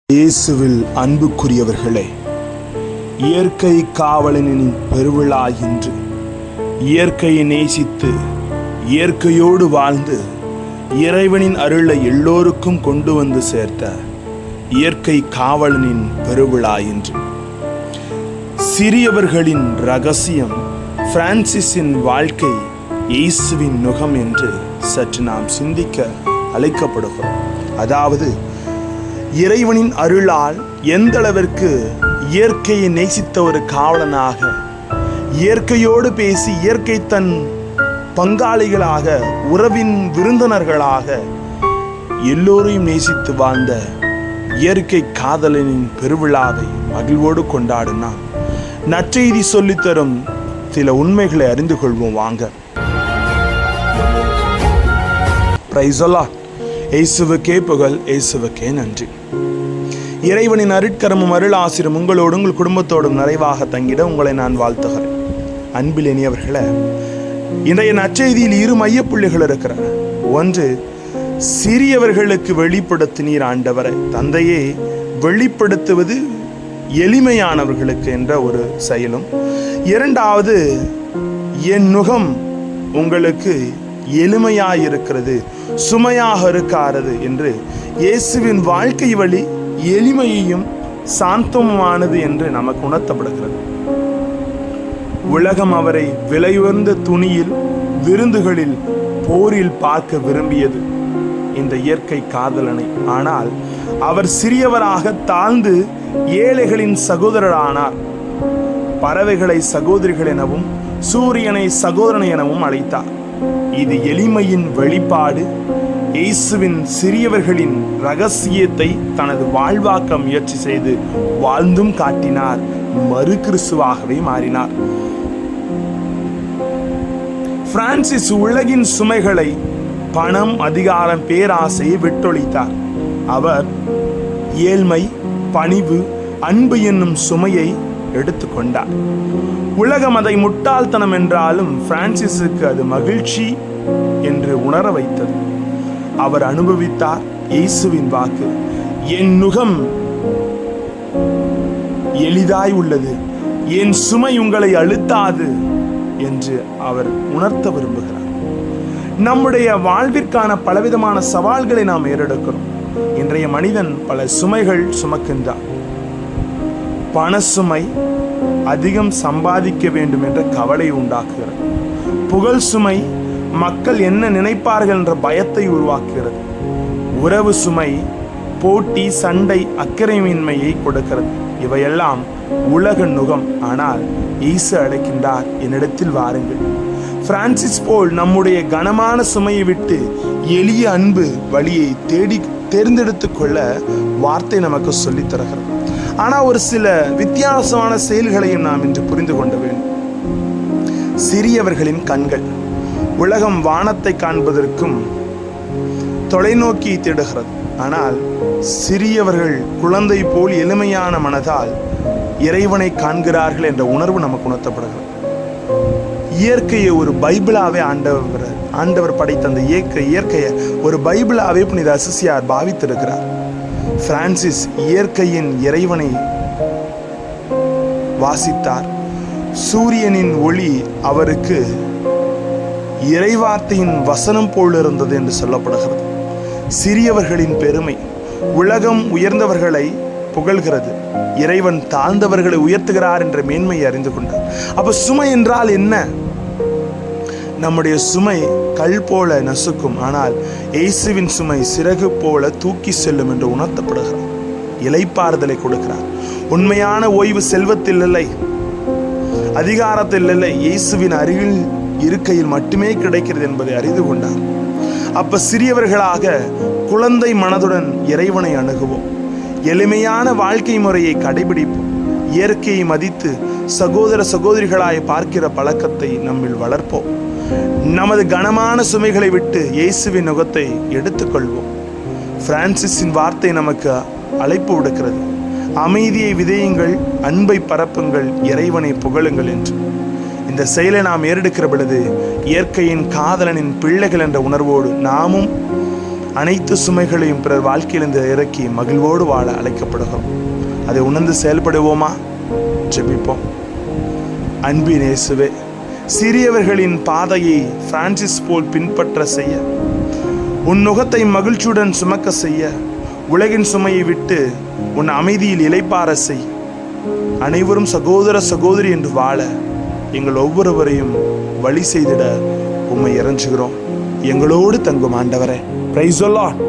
இயேசுவில் அன்புக்குரியவர்களே, இயற்கை காவலனின் பெருவிழா இன்று. இயற்கையை நேசித்து இயற்கையோடு வாழ்ந்து இறைவனின் அருளை எல்லோருக்கும் கொண்டு வந்து சேர்த்த இயற்கை காவலனின் பெருவிழா இன்று. சிறியவர்களின் ரகசியம் பிரான்சிஸின் வாழ்க்கை இயேசுவின் நுகம் என்று சற்று நாம் சிந்திக்க அழைக்கப்படுகிறோம். அதாவது இறைவனின் அருளால் எந்த அளவிற்கு இயற்கையை நேசித்த ஒரு காவலனாக, இயற்கையோடு பேசி இயற்கை தன் பங்காளிகளாக, உறவின் விருந்தினர்களாக எல்லோரையும் நேசித்து வாழ்ந்த இயற்கை காதலனின் பெருவிழாவை மகிழ்வோடு கொண்டாடினா நற்செய்தி சொல்லித்தரும் சில உண்மைகளை அறிந்து கொள்வோம் வாங்க. Praise the Lord. இயேசுவுக்கே புகழ், இயேசுவுக்கே நன்றி. இறைவனின் அருட்கரமும் அருள் ஆசிரும் உங்களோடும் உங்கள் குடும்பத்தோடும் நிறைவாக தங்கிட உங்களை நான் வாழ்த்துகிறேன். அன்பில் இனியவர்களே, இன்றைய நற்செய்தியில் இரு மையப்புள்ளிகள் இருக்கிறார். ஒன்று, சிறியவர்களுக்கு வெளிப்படுத்தினீர் ஆண்டவரை. தந்தையே, வெளிப்படுத்துவது எளிமையானவர்களுக்கு என்ற ஒரு செயலும். இரண்டாவது, என் நுகம் உங்களுக்கு எளிமையாயிருக்கிறது, சுமையாக இருக்காது என்று இயேசுவின் வாழ்க்கை வழி எளிமையையும் சாந்தமானது என்று நமக்கு உணர்த்தப்படுகிறது. உலகம் அவரை விலையுயர்ந்த துணியில், விருந்துகளில், போரில் பார்க்க விரும்பியது இந்த இயற்கை காதலனை. ஆனால் அவர் சிறியவராக தாழ்ந்து ஏழைகளின் சகோதரரானார். பறவைகளை சகோதரிகள் எனவும் சூரியனை சகோதரன் எனவும் அழைத்தார். இது எளிமையின் வெளிப்பாடு. இயேசுவின் சிறியவர்களின் இரகசியத்தை தனது வாழ்வாக்க முயற்சி செய்து வாழ்ந்தும் காட்டினார். மறு கிறிஸ்துவாகவே மாறினார். பிரான்சிஸ் உலகின் சுமைகளை, பணம், அதிகாரம், பேராசையை விட்டொழித்தார். அவர் ஏழ்மை, பணிவு, அன்பு என்னும் சுமையை எடுத்துக்கொண்டார். உலகம் அதை முட்டாள்தனம் என்றாலும் பிரான்சிஸுக்கு அது மகிழ்ச்சி என்று உணர வைத்தது. அவர் அனுபவித்தார் இயேசுவின் வாக்கு, என் நுகம் எளிதாய் உள்ளது, என் சுமை உங்களை அழுத்தாது என்று அவர் உணர்த்த விரும்புகிறார். நம்முடைய வாழ்விற்கான பலவிதமான சவால்களை நாம் ஏறெடுக்கிறோம். இன்றைய மனிதன் பல சுமைகள் சுமக்கின்றார். பண சுமை அதிகம் சம்பாதிக்க வேண்டும் என்ற கவலை உண்டாக்குகிறது. புகழ் சுமை மக்கள் என்ன நினைப்பார்கள் என்ற பயத்தை உருவாக்குகிறது. உறவு சுமை போட்டி, சண்டை, அக்கறையின்மையை கொடுக்கிறது. இவையெல்லாம் உலக நுகம். ஆனால் இயேசு அழைக்கின்றார், என்னிடத்தில் வாருங்கள். பிரான்சிஸ் போல் நம்முடைய கனமான சுமையை விட்டு எளிய அன்பு வழியை தேர்ந்தெடுத்து கொள்ள வார்த்தை நமக்கு சொல்லித் தருகிறது. ஆனால் ஒரு சில வித்தியாசமான செயல்களையும் நாம் இன்று புரிந்து கொள்ள வேண்டும். சிறியவர்களின் கண்கள் உலகம் வானத்தை காண்பதற்கும் தொலைநோக்கி தேடுகிறது. ஆனால் சிறியவர்கள் குழந்தை போல் எளிமையான மனதால் இறைவனை காண்கிறார்கள் என்ற உணர்வு நமக்கு உணர்த்தப்படுகிறது. இயற்கையை ஒரு பைபிளாவே ஆண்டவர் படைத்த அந்த இயற்கையை ஒரு பைபிளாவே புனித அசிசியார் பாவித்திருக்கிறார். பிரான்சிஸ் இயற்கையின் இறைவனை வாசித்தார். சூரியனின் ஒளி அவருக்கு இறைவார்த்தையின் வசனம் போல் இருந்தது என்று சொல்லப்படுகிறது. சிறியவர்களின் பெருமை உலகம் உயர்ந்தவர்களை புகழ்கிறது, இறைவன் தாழ்ந்தவர்களை உயர்த்துகிறார் என்ற மேன்மையை அறிந்து கொண்டார். அப்ப சுமை என்றால் என்ன? நம்முடைய சுமை கல் போல நசுக்கும், ஆனால் இயேசுவின் சுமை சிறகு போல தூக்கி செல்லும் என்று உணர்த்தப்படுகிறார். இளைப்பாறுதலை கொடுக்கிறார். உண்மையான ஓய்வு செல்வத்தில் இல்லை, அதிகாரத்தில் இல்லை, இயேசுவின் அருகில் இருக்கையில் மட்டுமே கிடைக்கிறது என்பதை அறிந்து கொண்டார். அப்ப சிறியவர்களாக குழந்தை மனதுடன் இறைவனை அணுகுவோம். எளிமையான வாழ்க்கை முறையை கடைபிடிப்போம். இயற்கையை மதித்து சகோதர சகோதரிகளாய் பார்க்கிற பழக்கத்தை நம்மில் வளர்ப்போம். நமது கனமான சுமைகளை விட்டு இயேசுவின் நுகத்தை எடுத்துக்கொள்வோம். பிரான்சிஸின் வார்த்தை நமக்கு அழைப்பு விடுக்கிறது, அமைதியை விதையுங்கள், அன்பை பரப்புங்கள், இறைவனை புகழுங்கள் என்று. இந்த செயலை நாம் ஏறெடுக்கிற பொழுது இயற்கையின் காதலனின் பிள்ளைகள் என்ற உணர்வோடு நாமும் அனைத்து சுமைகளையும் பிறர் வாழ்க்கையிலிருந்து இறக்கி மகிழ்வோடு வாழ அழைக்கப்படுகிறோம். அதை உணர்ந்து செயல்படுவோமா? ஜெபிப்போம். அன்பின் இயேசுவே, சிறியவர்களின் பாதையை பிரான்சிஸ் போல் பின்பற்ற செய்ய, உன் நுகத்தை மகிழ்ச்சியுடன் சுமக்க செய்ய, உலகின் சுமையை விட்டு உன் அமைதியில் இளைப்பாற செய். அனைவரும் சகோதர சகோதரி என்று வாழ எங்கள் ஒவ்வொருவரையும் வழி செய்திட உம்மை இறைஞ்சுகிறோம். எங்களோடு தங்கும் ஆண்டவரே. Praise the Lord.